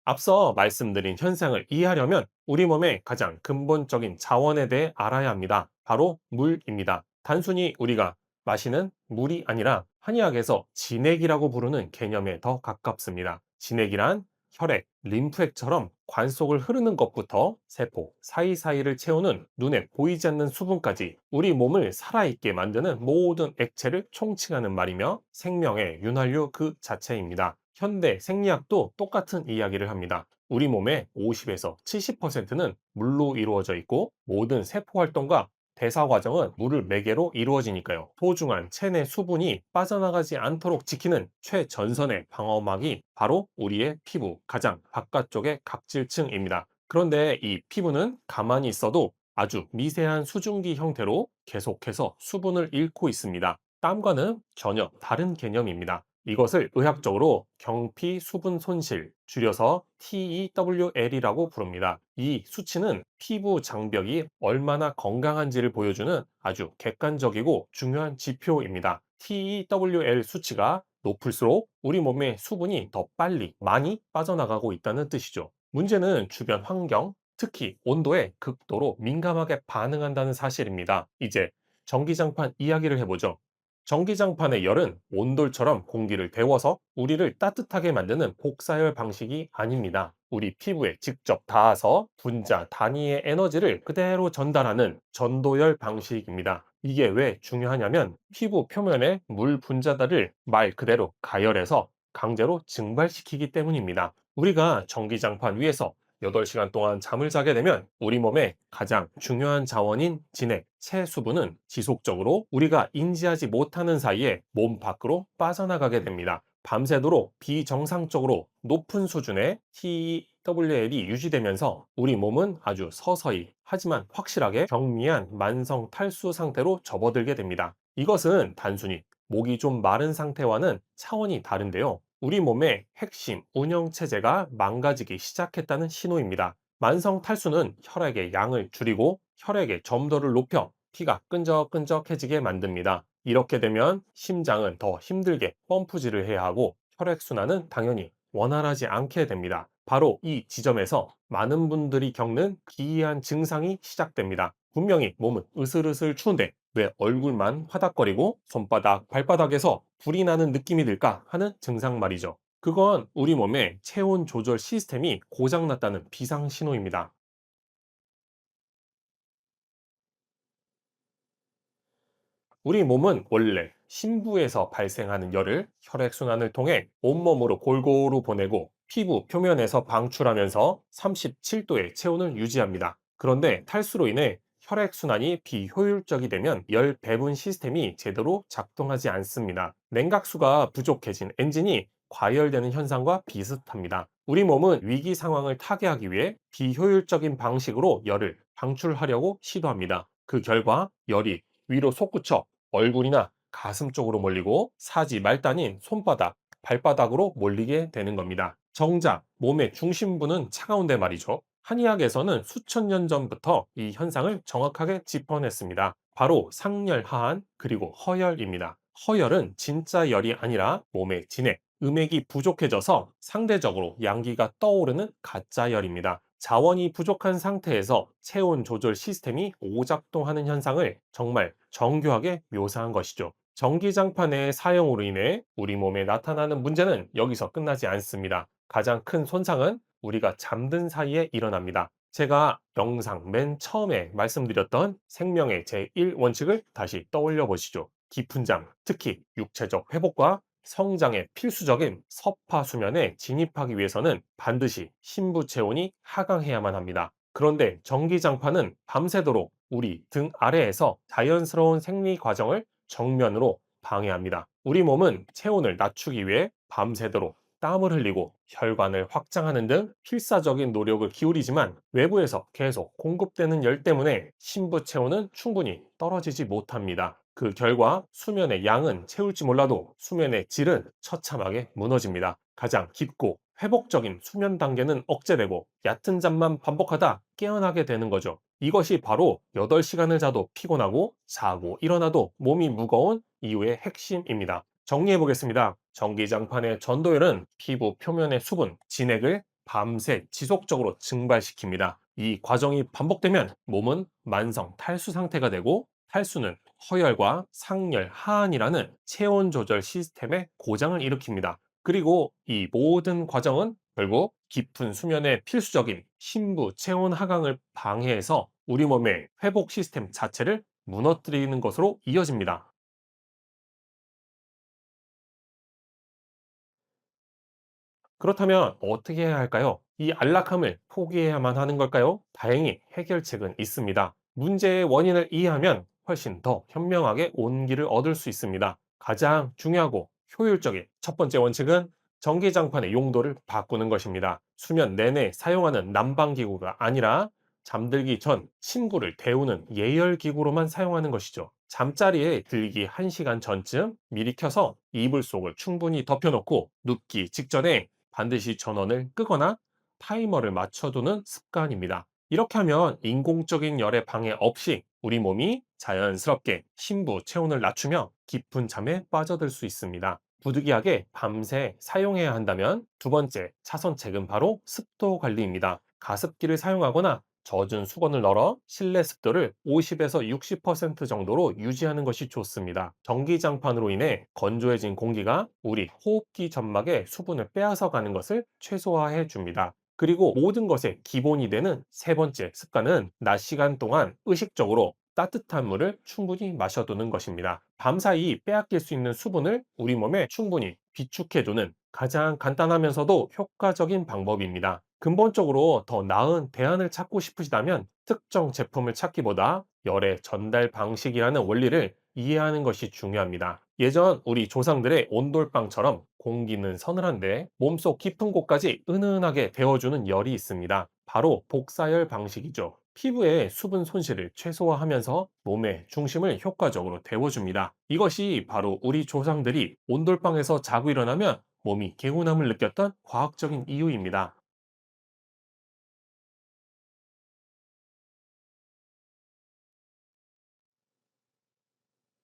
앞서 말씀드린 현상을 이해하려면 우리 몸의 가장 근본적인 자원에 대해 알아야 합니다. 바로 물입니다. 단순히 우리가 마시는 물이 아니라 한의학에서 진액이라고 부르는 개념에 더 가깝습니다. 진액이란 혈액, 림프액처럼 관 속을 흐르는 것부터 세포 사이사이를 채우는 눈에 보이지 않는 수분까지 우리 몸을 살아있게 만드는 모든 액체를 총칭하는 말이며 생명의 윤활유 그 자체입니다. 현대 생리학도 똑같은 이야기를 합니다. 우리 몸의 50에서 70%는 물로 이루어져 있고 모든 세포 활동과 대사 과정은 물을 매개로 이루어지니까요. 소중한 체내 수분이 빠져나가지 않도록 지키는 최전선의 방어막이 바로 우리의 피부 가장 바깥쪽의 각질층입니다. 그런데 이 피부는 가만히 있어도 아주 미세한 수증기 형태로 계속해서 수분을 잃고 있습니다. 땀과는 전혀 다른 개념입니다. 이것을 의학적으로 경피 수분 손실, 줄여서 TEWL이라고 부릅니다. 이 수치는 피부 장벽이 얼마나 건강한지를 보여주는 아주 객관적이고 중요한 지표입니다. TEWL 수치가 높을수록 우리 몸의 수분이 더 빨리 많이 빠져나가고 있다는 뜻이죠. 문제는 주변 환경, 특히 온도에 극도로 민감하게 반응한다는 사실입니다. 이제 전기장판 이야기를 해보죠. 전기장판의 열은 온돌처럼 공기를 데워서 우리를 따뜻하게 만드는 복사열 방식이 아닙니다. 우리 피부에 직접 닿아서 분자 단위의 에너지를 그대로 전달하는 전도열 방식입니다. 이게 왜 중요하냐면 피부 표면의 물 분자들을 말 그대로 가열해서 강제로 증발시키기 때문입니다. 우리가 전기장판 위에서 8시간 동안 잠을 자게 되면 우리 몸의 가장 중요한 자원인 진액, 체수분은 지속적으로 우리가 인지하지 못하는 사이에 몸 밖으로 빠져나가게 됩니다. 밤새도록 비정상적으로 높은 수준의 TWL이 유지되면서 우리 몸은 아주 서서히 하지만 확실하게 경미한 만성 탈수 상태로 접어들게 됩니다. 이것은 단순히 목이 좀 마른 상태와는 차원이 다른데요. 우리 몸의 핵심 운영체제가 망가지기 시작했다는 신호입니다. 만성 탈수는 혈액의 양을 줄이고 혈액의 점도를 높여 피가 끈적끈적해지게 만듭니다. 이렇게 되면 심장은 더 힘들게 펌프질을 해야 하고 혈액순환은 당연히 원활하지 않게 됩니다. 바로 이 지점에서 많은 분들이 겪는 기이한 증상이 시작됩니다. 분명히 몸은 으슬으슬 추운데 왜 얼굴만 화닥거리고 손바닥, 발바닥에서 불이 나는 느낌이 들까 하는 증상 말이죠. 그건 우리 몸의 체온 조절 시스템이 고장났다는 비상 신호입니다. 우리 몸은 원래 심부에서 발생하는 열을 혈액순환을 통해 온몸으로 골고루 보내고 피부 표면에서 방출하면서 37도의 체온을 유지합니다. 그런데 탈수로 인해 혈액순환이 비효율적이 되면 열 배분 시스템이 제대로 작동하지 않습니다. 냉각수가 부족해진 엔진이 과열되는 현상과 비슷합니다. 우리 몸은 위기 상황을 타개하기 위해 비효율적인 방식으로 열을 방출하려고 시도합니다. 그 결과 열이 위로 솟구쳐 얼굴이나 가슴 쪽으로 몰리고 사지 말단인 손바닥, 발바닥으로 몰리게 되는 겁니다. 정작 몸의 중심부는 차가운데 말이죠. 한의학에서는 수천 년 전부터 이 현상을 정확하게 짚어냈습니다. 바로 상열, 하한, 그리고 허열입니다. 허열은 진짜 열이 아니라 몸의 진액, 음액이 부족해져서 상대적으로 양기가 떠오르는 가짜 열입니다. 자원이 부족한 상태에서 체온 조절 시스템이 오작동하는 현상을 정말 정교하게 묘사한 것이죠. 전기장판의 사용으로 인해 우리 몸에 나타나는 문제는 여기서 끝나지 않습니다. 가장 큰 손상은 우리가 잠든 사이에 일어납니다. 제가 영상 맨 처음에 말씀드렸던 생명의 제1원칙을 다시 떠올려 보시죠. 깊은 잠, 특히 육체적 회복과 성장에 필수적인 서파 수면에 진입하기 위해서는 반드시 심부 체온이 하강해야만 합니다. 그런데 전기장판은 밤새도록 우리 등 아래에서 자연스러운 생리 과정을 정면으로 방해합니다. 우리 몸은 체온을 낮추기 위해 밤새도록 땀을 흘리고 혈관을 확장하는 등 필사적인 노력을 기울이지만 외부에서 계속 공급되는 열 때문에 심부 체온은 충분히 떨어지지 못합니다. 그 결과 수면의 양은 채울지 몰라도 수면의 질은 처참하게 무너집니다. 가장 깊고 회복적인 수면 단계는 억제되고 얕은 잠만 반복하다 깨어나게 되는 거죠. 이것이 바로 8시간을 자도 피곤하고 자고 일어나도 몸이 무거운 이유의 핵심입니다. 정리해 보겠습니다. 전기장판의 전도율은 피부 표면의 수분, 진액을 밤새 지속적으로 증발시킵니다. 이 과정이 반복되면 몸은 만성 탈수 상태가 되고, 탈수는 허열과 상열, 하한이라는 체온 조절 시스템의 고장을 일으킵니다. 그리고 이 모든 과정은 결국 깊은 수면의 필수적인 심부 체온 하강을 방해해서 우리 몸의 회복 시스템 자체를 무너뜨리는 것으로 이어집니다. 그렇다면 어떻게 해야 할까요? 이 안락함을 포기해야만 하는 걸까요? 다행히 해결책은 있습니다. 문제의 원인을 이해하면 훨씬 더 현명하게 온기를 얻을 수 있습니다. 가장 중요하고 효율적인 첫 번째 원칙은 전기장판의 용도를 바꾸는 것입니다. 수면 내내 사용하는 난방기구가 아니라 잠들기 전 침구를 데우는 예열기구로만 사용하는 것이죠. 잠자리에 들기 1시간 전쯤 미리 켜서 이불 속을 충분히 덮여놓고 눕기 직전에 반드시 전원을 끄거나 타이머를 맞춰두는 습관입니다. 이렇게 하면 인공적인 열의 방해 없이 우리 몸이 자연스럽게 심부 체온을 낮추며 깊은 잠에 빠져들 수 있습니다. 부득이하게 밤새 사용해야 한다면 두 번째 차선책은 바로 습도 관리입니다. 가습기를 사용하거나 젖은 수건을 널어 실내 습도를 50에서 60% 정도로 유지하는 것이 좋습니다. 전기장판으로 인해 건조해진 공기가 우리 호흡기 점막에 수분을 빼앗아 가는 것을 최소화해 줍니다. 그리고 모든 것의 기본이 되는 세 번째 습관은 낮 시간 동안 의식적으로 따뜻한 물을 충분히 마셔두는 것입니다. 밤사이 빼앗길 수 있는 수분을 우리 몸에 충분히 비축해두는 가장 간단하면서도 효과적인 방법입니다. 근본적으로 더 나은 대안을 찾고 싶으시다면 특정 제품을 찾기보다 열의 전달 방식이라는 원리를 이해하는 것이 중요합니다. 예전 우리 조상들의 온돌방처럼 공기는 서늘한데 몸속 깊은 곳까지 은은하게 데워주는 열이 있습니다. 바로 복사열 방식이죠. 피부의 수분 손실을 최소화하면서 몸의 중심을 효과적으로 데워줍니다. 이것이 바로 우리 조상들이 온돌방에서 자고 일어나면 몸이 개운함을 느꼈던 과학적인 이유입니다.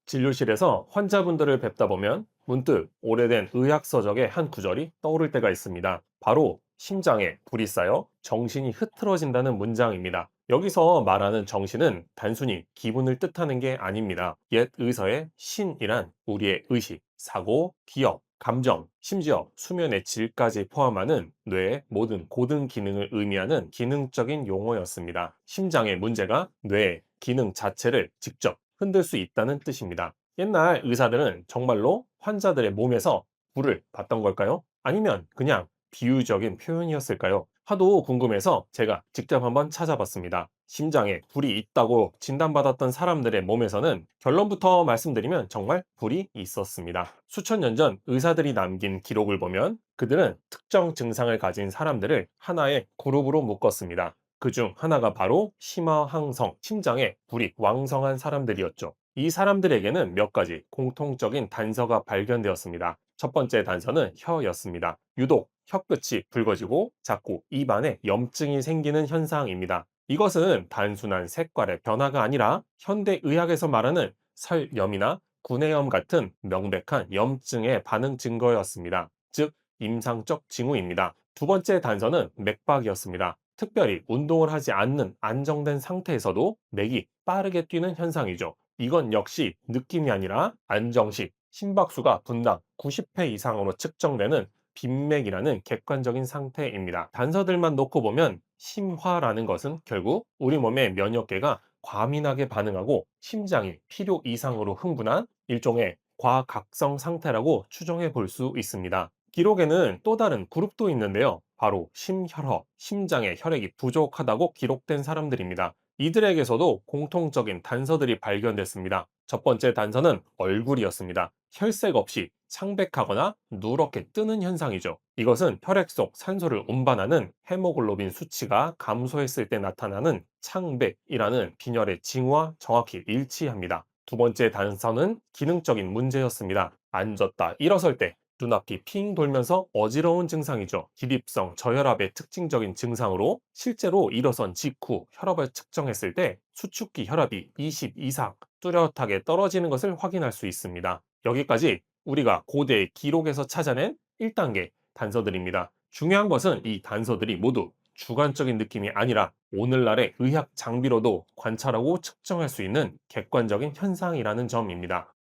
진료실에서 환자분들을 뵙다 보면 문득 오래된 의학 서적의 한 구절이 떠오를 때가 있습니다. 바로 심장에 불이 쌓여 정신이 흐트러진다는 문장입니다. 여기서 말하는 정신은 단순히 기분을 뜻하는 게 아닙니다. 옛 의서의 신이란 우리의 의식, 사고, 기억, 감정, 심지어 수면의 질까지 포함하는 뇌의 모든 고등 기능을 의미하는 기능적인 용어였습니다. 심장의 문제가 뇌의 기능 자체를 직접 흔들 수 있다는 뜻입니다. 옛날 의사들은 정말로 환자들의 몸에서 불을 봤던 걸까요? 아니면 그냥 비유적인 표현이었을까요? 하도 궁금해서 제가 직접 한번 찾아봤습니다. 심장에 불이 있다고 진단받았던 사람들의 몸에서는 결론부터 말씀드리면 정말 불이 있었습니다. 수천 년 전 의사들이 남긴 기록을 보면 그들은 특정 증상을 가진 사람들을 하나의 그룹으로 묶었습니다. 그중 하나가 바로 심화항성, 심장에 불이 왕성한 사람들이었죠. 이 사람들에게는 몇 가지 공통적인 단서가 발견되었습니다. 첫 번째 단서는 혀였습니다. 유독 혀끝이 붉어지고 자꾸 입안에 염증이 생기는 현상입니다. 이것은 단순한 색깔의 변화가 아니라 현대의학에서 말하는 설염이나 구내염 같은 명백한 염증의 반응 증거였습니다. 즉, 임상적 징후입니다. 두 번째 단서는 맥박이었습니다. 특별히 운동을 하지 않는 안정된 상태에서도 맥이 빠르게 뛰는 현상이죠. 이건 역시 느낌이 아니라 안정식, 심박수가 분당 90회 이상으로 측정되는 빈맥이라는 객관적인 상태입니다. 단서들만 놓고 보면 심화라는 것은 결국 우리 몸의 면역계가 과민하게 반응하고 심장이 필요 이상으로 흥분한 일종의 과각성 상태라고 추정해 볼 수 있습니다. 기록에는 또 다른 그룹도 있는데요. 바로 심혈허, 심장에 혈액이 부족하다고 기록된 사람들입니다. 이들에게서도 공통적인 단서들이 발견됐습니다. 첫 번째 단서는 얼굴이었습니다. 혈색 없이 창백하거나 누렇게 뜨는 현상이죠. 이것은 혈액 속 산소를 운반하는 헤모글로빈 수치가 감소했을 때 나타나는 창백이라는 빈혈의 징후와 정확히 일치합니다. 두 번째 단서는 기능적인 문제였습니다. 앉았다 일어설 때 눈앞이 핑 돌면서 어지러운 증상이죠. 기립성 저혈압의 특징적인 증상으로 실제로 일어선 직후 혈압을 측정했을 때 수축기 혈압이 20 이상 뚜렷하게 떨어지는 것을 확인할 수 있습니다. 여기까지 우리가 고대의 기록에서 찾아낸 1단계 단서들입니다. 중요한 것은 이 단서들이 모두 주관적인 느낌이 아니라 오늘날의 의학 장비로도 관찰하고 측정할 수 있는 객관적인 현상이라는 점입니다.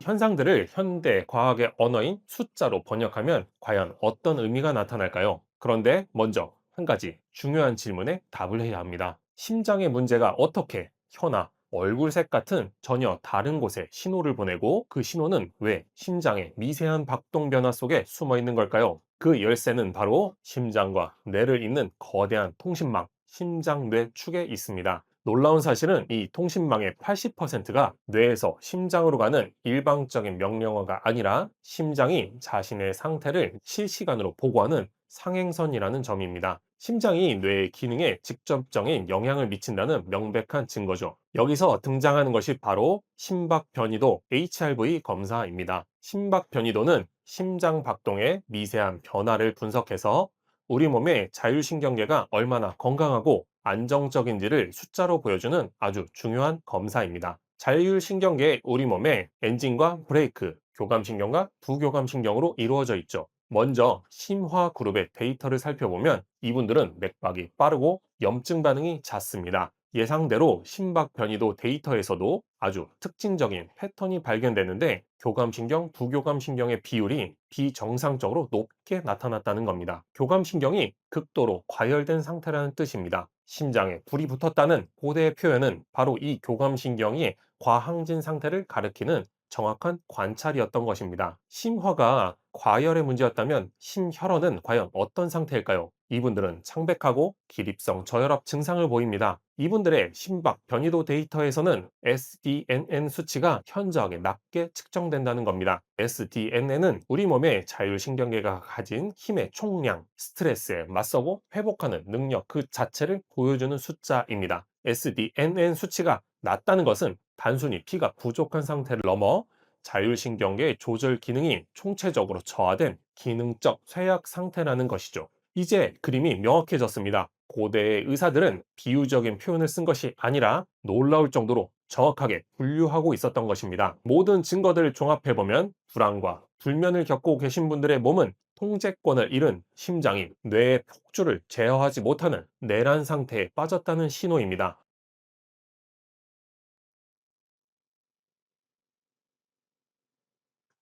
현상들을 현대 과학의 언어인 숫자로 번역하면 과연 어떤 의미가 나타날까요? 그런데 먼저 한 가지 중요한 질문에 답을 해야 합니다. 심장의 문제가 어떻게 혀나 얼굴색 같은 전혀 다른 곳에 신호를 보내고 그 신호는 왜 심장의 미세한 박동 변화 속에 숨어 있는 걸까요? 그 열쇠는 바로 심장과 뇌를 잇는 거대한 통신망, 심장뇌축에 있습니다. 놀라운 사실은 이 통신망의 80%가 뇌에서 심장으로 가는 일방적인 명령어가 아니라 심장이 자신의 상태를 실시간으로 보고하는 상행선이라는 점입니다. 심장이 뇌의 기능에 직접적인 영향을 미친다는 명백한 증거죠. 여기서 등장하는 것이 바로 심박변이도 HRV 검사입니다. 심박변이도는 심장 박동의 미세한 변화를 분석해서 우리 몸의 자율신경계가 얼마나 건강하고 안정적인지를 숫자로 보여주는 아주 중요한 검사입니다. 자율신경계의 우리 몸의 엔진과 브레이크, 교감신경과 부교감신경으로 이루어져 있죠. 먼저 심화 그룹의 데이터를 살펴보면 이분들은 맥박이 빠르고 염증 반응이 잦습니다. 예상대로 심박 변이도 데이터에서도 아주 특징적인 패턴이 발견되는데 교감신경, 부교감신경의 비율이 비정상적으로 높게 나타났다는 겁니다. 교감신경이 극도로 과열된 상태라는 뜻입니다. 심장에 불이 붙었다는 고대의 표현은 바로 이 교감신경이 과항진 상태를 가리키는 정확한 관찰이었던 것입니다. 심화가 과열의 문제였다면 심혈원은 과연 어떤 상태일까요? 이분들은 창백하고 기립성 저혈압 증상을 보입니다. 이분들의 심박 변이도 데이터에서는 SDNN 수치가 현저하게 낮게 측정된다는 겁니다. SDNN은 우리 몸의 자율신경계가 가진 힘의 총량, 스트레스에 맞서고 회복하는 능력 그 자체를 보여주는 숫자입니다. SDNN 수치가 낮다는 것은 단순히 피가 부족한 상태를 넘어 자율신경계 조절 기능이 총체적으로 저하된 기능적 쇠약 상태라는 것이죠. 이제 그림이 명확해졌습니다. 고대의 의사들은 비유적인 표현을 쓴 것이 아니라 놀라울 정도로 정확하게 분류하고 있었던 것입니다. 모든 증거들을 종합해보면 불안과 불면을 겪고 계신 분들의 몸은 통제권을 잃은 심장이 뇌의 폭주를 제어하지 못하는 내란 상태에 빠졌다는 신호입니다.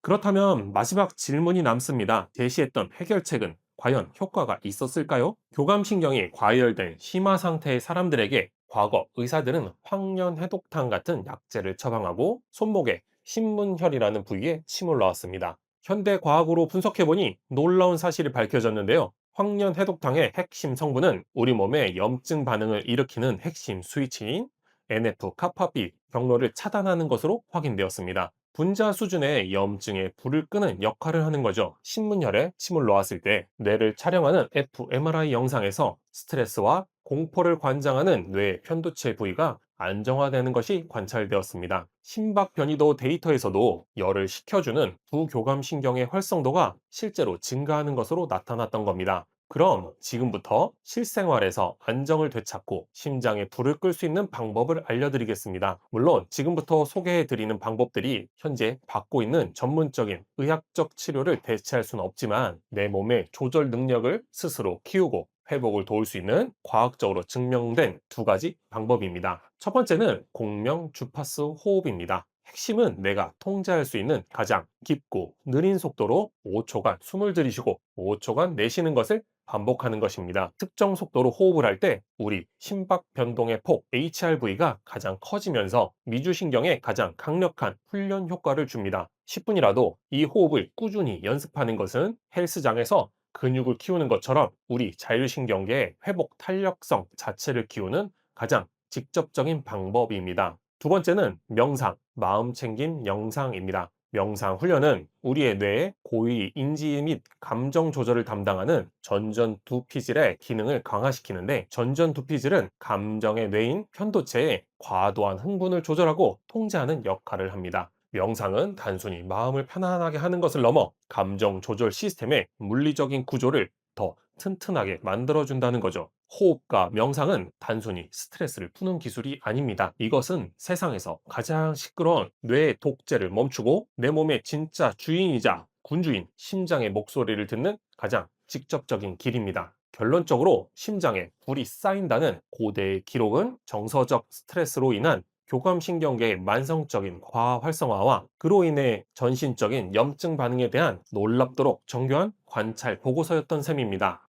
그렇다면 마지막 질문이 남습니다. 제시했던 해결책은 과연 효과가 있었을까요? 교감신경이 과열된 심화 상태의 사람들에게 과거 의사들은 황련해독탕 같은 약제를 처방하고 손목에 신문혈이라는 부위에 침을 넣었습니다. 현대 과학으로 분석해보니 놀라운 사실이 밝혀졌는데요. 황련해독탕의 핵심 성분은 우리 몸의 염증 반응을 일으키는 핵심 스위치인 NF-kappa B 경로를 차단하는 것으로 확인되었습니다. 분자 수준의 염증에 불을 끄는 역할을 하는 거죠. 신문혈에 침을 놓았을 때 뇌를 촬영하는 fMRI 영상에서 스트레스와 공포를 관장하는 뇌 편도체 부위가 안정화되는 것이 관찰되었습니다. 심박 변이도 데이터에서도 열을 식혀주는 부교감신경의 활성도가 실제로 증가하는 것으로 나타났던 겁니다. 그럼 지금부터 실생활에서 안정을 되찾고 심장에 불을 끌 수 있는 방법을 알려드리겠습니다. 물론 지금부터 소개해드리는 방법들이 현재 받고 있는 전문적인 의학적 치료를 대체할 수는 없지만 내 몸의 조절 능력을 스스로 키우고 회복을 도울 수 있는 과학적으로 증명된 두 가지 방법입니다. 첫 번째는 공명 주파수 호흡입니다. 핵심은 내가 통제할 수 있는 가장 깊고 느린 속도로 5초간 숨을 들이쉬고 5초간 내쉬는 것을 반복하는 것입니다. 특정 속도로 호흡을 할 때 우리 심박 변동의 폭 HRV가 가장 커지면서 미주신경에 가장 강력한 훈련 효과를 줍니다. 10분이라도 이 호흡을 꾸준히 연습하는 것은 헬스장에서 근육을 키우는 것처럼 우리 자율신경계의 회복 탄력성 자체를 키우는 가장 직접적인 방법입니다. 두 번째는 명상, 마음 챙김 명상입니다. 명상 훈련은 우리의 뇌의 고위 인지 및 감정 조절을 담당하는 전전두피질의 기능을 강화시키는데 전전두피질은 감정의 뇌인 편도체의 과도한 흥분을 조절하고 통제하는 역할을 합니다. 명상은 단순히 마음을 편안하게 하는 것을 넘어 감정 조절 시스템의 물리적인 구조를 더 튼튼하게 만들어준다는 거죠. 호흡과 명상은 단순히 스트레스를 푸는 기술이 아닙니다. 이것은 세상에서 가장 시끄러운 뇌의 독재를 멈추고 내 몸의 진짜 주인이자 군주인 심장의 목소리를 듣는 가장 직접적인 길입니다. 결론적으로 심장에 불이 쌓인다는 고대의 기록은 정서적 스트레스로 인한 교감신경계의 만성적인 과활성화와 그로 인해 전신적인 염증 반응에 대한 놀랍도록 정교한 관찰 보고서였던 셈입니다.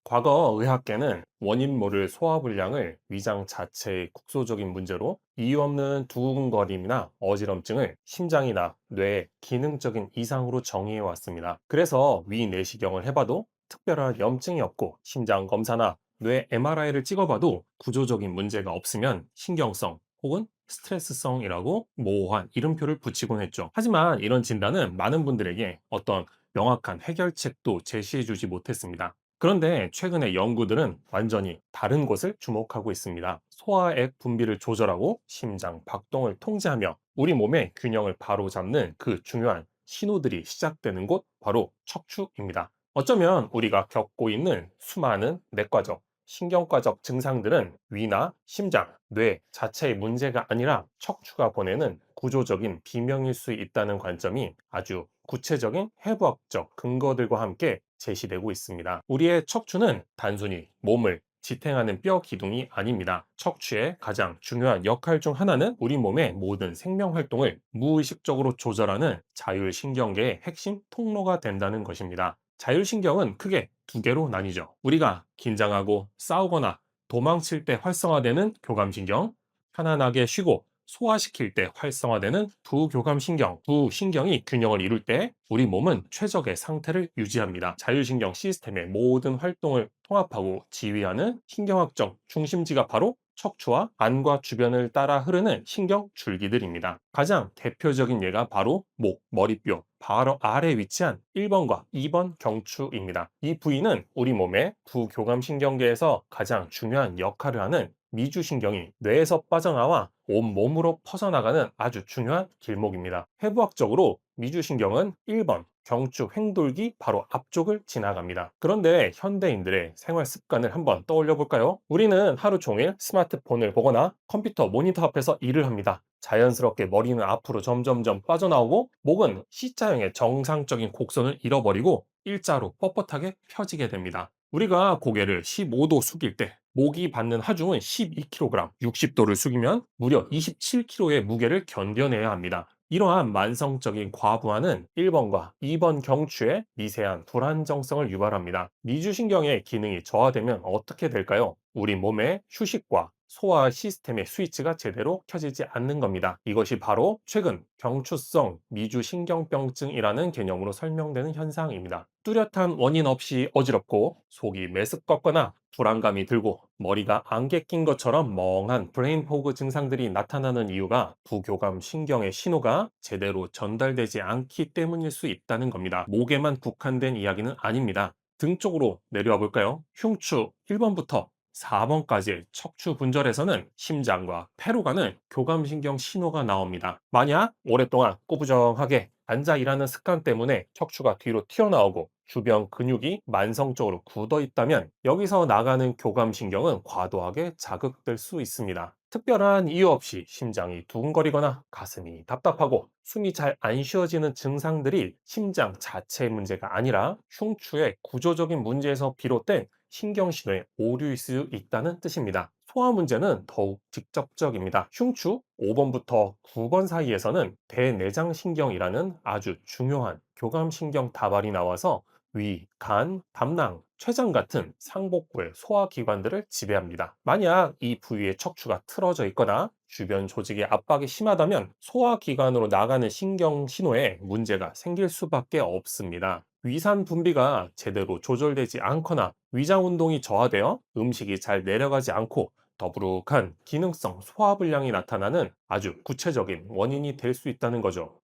과거 의학계는 원인 모를 소화불량을 위장 자체의 국소적인 문제로 이유 없는 두근거림이나 어지럼증을 심장이나 뇌의 기능적인 이상으로 정의해 왔습니다. 그래서 위내시경을 해봐도 특별한 염증이 없고 심장 검사나 뇌 MRI를 찍어봐도 구조적인 문제가 없으면 신경성 혹은 스트레스성이라고 모호한 이름표를 붙이곤 했죠. 하지만 이런 진단은 많은 분들에게 어떤 명확한 해결책도 제시해주지 못했습니다. 그런데 최근의 연구들은 완전히 다른 곳을 주목하고 있습니다. 소화액 분비를 조절하고 심장 박동을 통제하며 우리 몸의 균형을 바로잡는 그 중요한 신호들이 시작되는 곳 바로 척추입니다. 어쩌면 우리가 겪고 있는 수많은 내과적, 신경과적 증상들은 위나 심장, 뇌 자체의 문제가 아니라 척추가 보내는 구조적인 비명일 수 있다는 관점이 아주 구체적인 해부학적 근거들과 함께 제시되고 있습니다. 우리의 척추는 단순히 몸을 지탱하는 뼈 기둥이 아닙니다. 척추의 가장 중요한 역할 중 하나는 우리 몸의 모든 생명 활동을 무의식적으로 조절하는 자율신경계의 핵심 통로가 된다는 것입니다. 자율신경은 크게 두 개로 나뉘죠. 우리가 긴장하고 싸우거나 도망칠 때 활성화되는 교감신경, 편안하게 쉬고 소화시킬 때 활성화되는 부교감신경, 부신경이 균형을 이룰 때 우리 몸은 최적의 상태를 유지합니다. 자율신경 시스템의 모든 활동을 통합하고 지휘하는 신경학적 중심지가 바로 척추와 안과 주변을 따라 흐르는 신경 줄기들입니다. 가장 대표적인 예가 바로 목, 머리뼈, 바로 아래 위치한 1번과 2번 경추입니다. 이 부위는 우리 몸의 부교감신경계에서 가장 중요한 역할을 하는 미주신경이 뇌에서 빠져나와 온몸으로 퍼져나가는 아주 중요한 길목입니다. 해부학적으로 미주신경은 1번 경추 횡돌기 바로 앞쪽을 지나갑니다. 그런데 현대인들의 생활 습관을 한번 떠올려 볼까요? 우리는 하루 종일 스마트폰을 보거나 컴퓨터 모니터 앞에서 일을 합니다. 자연스럽게 머리는 앞으로 점점점 빠져나오고 목은 C자형의 정상적인 곡선을 잃어버리고 일자로 뻣뻣하게 펴지게 됩니다. 우리가 고개를 15도 숙일 때 목이 받는 하중은 12kg, 60도를 숙이면 무려 27kg의 무게를 견뎌내야 합니다. 이러한 만성적인 과부하는 1번과 2번 경추의 미세한 불안정성을 유발합니다. 미주신경의 기능이 저하되면 어떻게 될까요? 우리 몸의 휴식과 소화 시스템의 스위치가 제대로 켜지지 않는 겁니다. 이것이 바로 최근 경추성 미주신경병증이라는 개념으로 설명되는 현상입니다. 뚜렷한 원인 없이 어지럽고 속이 메스껍거나 불안감이 들고 머리가 안개 낀 것처럼 멍한 브레인 포그 증상들이 나타나는 이유가 부교감 신경의 신호가 제대로 전달되지 않기 때문일 수 있다는 겁니다. 목에만 국한된 이야기는 아닙니다. 등 쪽으로 내려와 볼까요? 흉추 1번부터 4번까지의 척추 분절에서는 심장과 폐로 가는 교감신경 신호가 나옵니다. 만약 오랫동안 꾸부정하게 앉아 일하는 습관 때문에 척추가 뒤로 튀어나오고 주변 근육이 만성적으로 굳어 있다면 여기서 나가는 교감신경은 과도하게 자극될 수 있습니다. 특별한 이유 없이 심장이 두근거리거나 가슴이 답답하고 숨이 잘 안 쉬어지는 증상들이 심장 자체의 문제가 아니라 흉추의 구조적인 문제에서 비롯된 신경신호의 오류일 수 있다는 뜻입니다. 소화 문제는 더욱 직접적입니다. 흉추 5번부터 9번 사이에서는 대내장신경이라는 아주 중요한 교감신경 다발이 나와서 위, 간, 담낭, 췌장 같은 상복부의 소화기관들을 지배합니다. 만약 이 부위의 척추가 틀어져 있거나 주변 조직의 압박이 심하다면 소화기관으로 나가는 신경 신호에 문제가 생길 수밖에 없습니다. 위산 분비가 제대로 조절되지 않거나 위장 운동이 저하되어 음식이 잘 내려가지 않고 더부룩한 기능성 소화불량이 나타나는 아주 구체적인 원인이 될 수 있다는 거죠.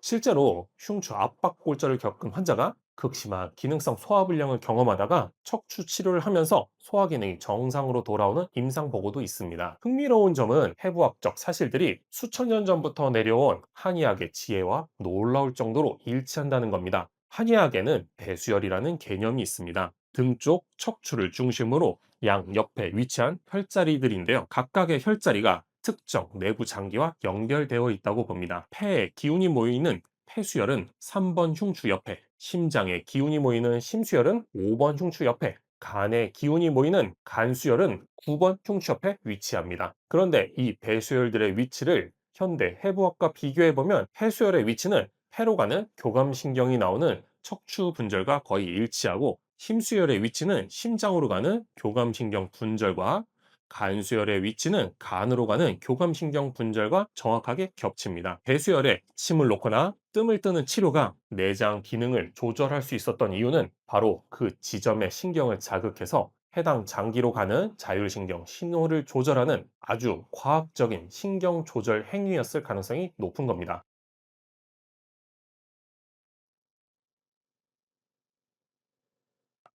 실제로 흉추 압박골절을 겪은 환자가 극심한 기능성 소화불량을 경험하다가 척추 치료를 하면서 소화 기능이 정상으로 돌아오는 임상 보고도 있습니다. 흥미로운 점은 해부학적 사실들이 수천 년 전부터 내려온 한의학의 지혜와 놀라울 정도로 일치한다는 겁니다. 한의학에는 배수열이라는 개념이 있습니다. 등 쪽 척추를 중심으로 양 옆에 위치한 혈자리들인데요. 각각의 혈자리가 특정 내부 장기와 연결되어 있다고 봅니다. 폐에 기운이 모이는 폐수혈은 3번 흉추 옆에, 심장에 기운이 모이는 심수혈은 5번 흉추 옆에, 간에 기운이 모이는 간수혈은 9번 흉추 옆에 위치합니다. 그런데 이 배수혈들의 위치를 현대 해부학과 비교해보면 폐수혈의 위치는 폐로 가는 교감신경이 나오는 척추 분절과 거의 일치하고, 심수혈의 위치는 심장으로 가는 교감신경 분절과, 간수혈의 위치는 간으로 가는 교감신경 분절과 정확하게 겹칩니다. 배수혈에 침을 놓거나 뜸을 뜨는 치료가 내장 기능을 조절할 수 있었던 이유는 바로 그 지점의 신경을 자극해서 해당 장기로 가는 자율신경 신호를 조절하는 아주 과학적인 신경 조절 행위였을 가능성이 높은 겁니다.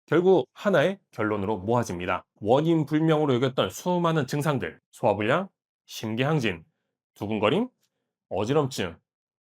결국 하나의 결론으로 모아집니다. 원인 불명으로 여겼던 수많은 증상들, 소화불량, 심계항진, 두근거림, 어지럼증,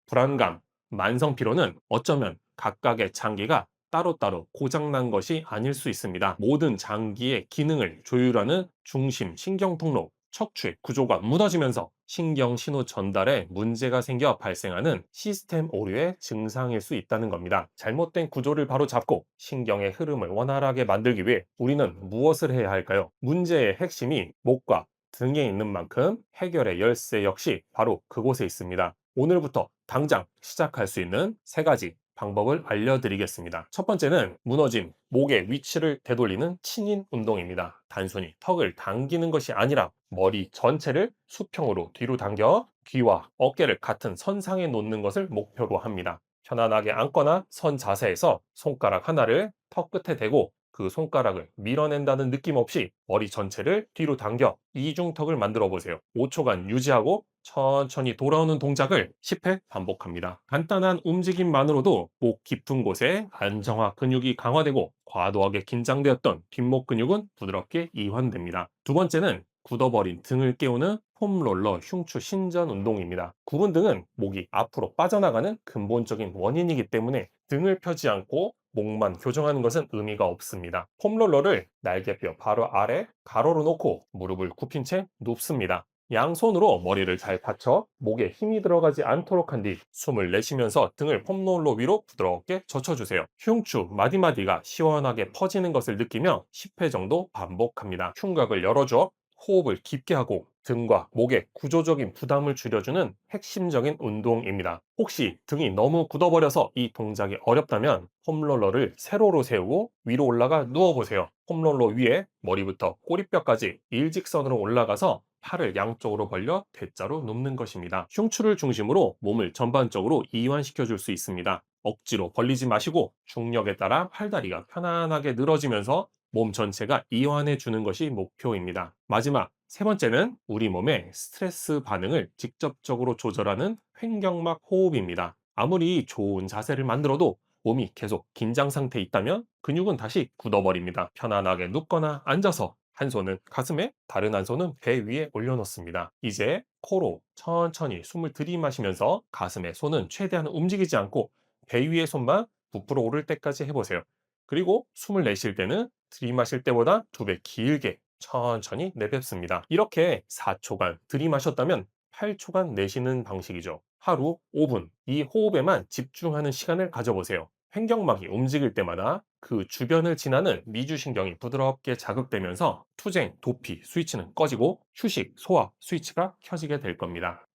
불안감, 만성 피로는 어쩌면 각각의 장기가 따로따로 고장난 것이 아닐 수 있습니다. 모든 장기의 기능을 조율하는 중심 신경 통로, 척추의 구조가 무너지면서 신경 신호 전달에 문제가 생겨 발생하는 시스템 오류의 증상일 수 있다는 겁니다. 잘못된 구조를 바로 잡고 신경의 흐름을 원활하게 만들기 위해 우리는 무엇을 해야 할까요? 문제의 핵심이 목과 등에 있는 만큼 해결의 열쇠 역시 바로 그곳에 있습니다. 오늘부터 당장 시작할 수 있는 세 가지 방법을 알려드리겠습니다. 첫 번째는 무너진 목의 위치를 되돌리는 친인 운동입니다. 단순히 턱을 당기는 것이 아니라 머리 전체를 수평으로 뒤로 당겨 귀와 어깨를 같은 선상에 놓는 것을 목표로 합니다. 편안하게 앉거나 선 자세에서 손가락 하나를 턱 끝에 대고 그 손가락을 밀어낸다는 느낌 없이 머리 전체를 뒤로 당겨 이중턱을 만들어 보세요. 5초간 유지하고 천천히 돌아오는 동작을 10회 반복합니다. 간단한 움직임만으로도 목 깊은 곳에 안정화 근육이 강화되고 과도하게 긴장되었던 뒷목 근육은 부드럽게 이완됩니다. 두 번째는 굳어버린 등을 깨우는 폼롤러 흉추 신전 운동입니다. 굽은 등은 목이 앞으로 빠져나가는 근본적인 원인이기 때문에 등을 펴지 않고 목만 교정하는 것은 의미가 없습니다. 폼롤러를 날개뼈 바로 아래 가로로 놓고 무릎을 굽힌 채 눕습니다. 양손으로 머리를 잘 받쳐 목에 힘이 들어가지 않도록 한 뒤 숨을 내쉬면서 등을 폼롤러 위로 부드럽게 젖혀주세요. 흉추 마디마디가 시원하게 퍼지는 것을 느끼며 10회 정도 반복합니다. 흉곽을 열어줘 호흡을 깊게 하고 등과 목의 구조적인 부담을 줄여주는 핵심적인 운동입니다. 혹시 등이 너무 굳어버려서 이 동작이 어렵다면 폼롤러를 세로로 세우고 위로 올라가 누워보세요. 폼롤러 위에 머리부터 꼬리뼈까지 일직선으로 올라가서 팔을 양쪽으로 벌려 대자로 눕는 것입니다. 흉추를 중심으로 몸을 전반적으로 이완시켜 줄 수 있습니다. 억지로 벌리지 마시고 중력에 따라 팔다리가 편안하게 늘어지면서 몸 전체가 이완해 주는 것이 목표입니다. 마지막 세 번째는 우리 몸의 스트레스 반응을 직접적으로 조절하는 횡격막 호흡입니다. 아무리 좋은 자세를 만들어도 몸이 계속 긴장 상태에 있다면 근육은 다시 굳어버립니다. 편안하게 눕거나 앉아서 한 손은 가슴에, 다른 한 손은 배 위에 올려놓습니다. 이제 코로 천천히 숨을 들이마시면서 가슴에 손은 최대한 움직이지 않고 배 위에 손만 부풀어 오를 때까지 해보세요. 그리고 숨을 내쉴 때는 들이마실 때보다 2배 길게 천천히 내뱉습니다. 이렇게 4초간 들이마셨다면 8초간 내쉬는 방식이죠. 하루 5분 이 호흡에만 집중하는 시간을 가져보세요. 횡격막이 움직일 때마다 그 주변을 지나는 미주신경이 부드럽게 자극되면서 투쟁, 도피 스위치는 꺼지고 휴식, 소화 스위치가 켜지게 될 겁니다.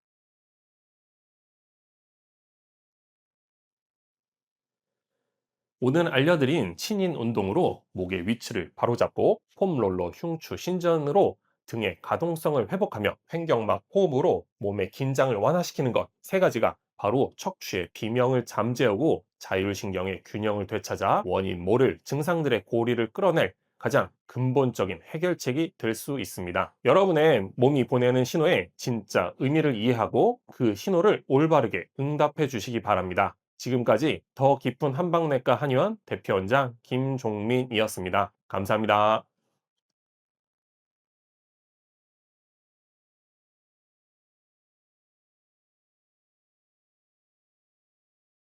오늘 알려드린 친인 운동으로 목의 위치를 바로잡고 폼롤러 흉추 신전으로 등의 가동성을 회복하며 횡격막 호흡으로 몸의 긴장을 완화시키는 것 세 가지가 바로 척추의 비명을 잠재우고 자율신경의 균형을 되찾아 원인 모를 증상들의 고리를 끌어낼 가장 근본적인 해결책이 될 수 있습니다. 여러분의 몸이 보내는 신호의 진짜 의미를 이해하고 그 신호를 올바르게 응답해 주시기 바랍니다. 지금까지 더 깊은 한방내과 한의원 대표원장 김종민이었습니다. 감사합니다.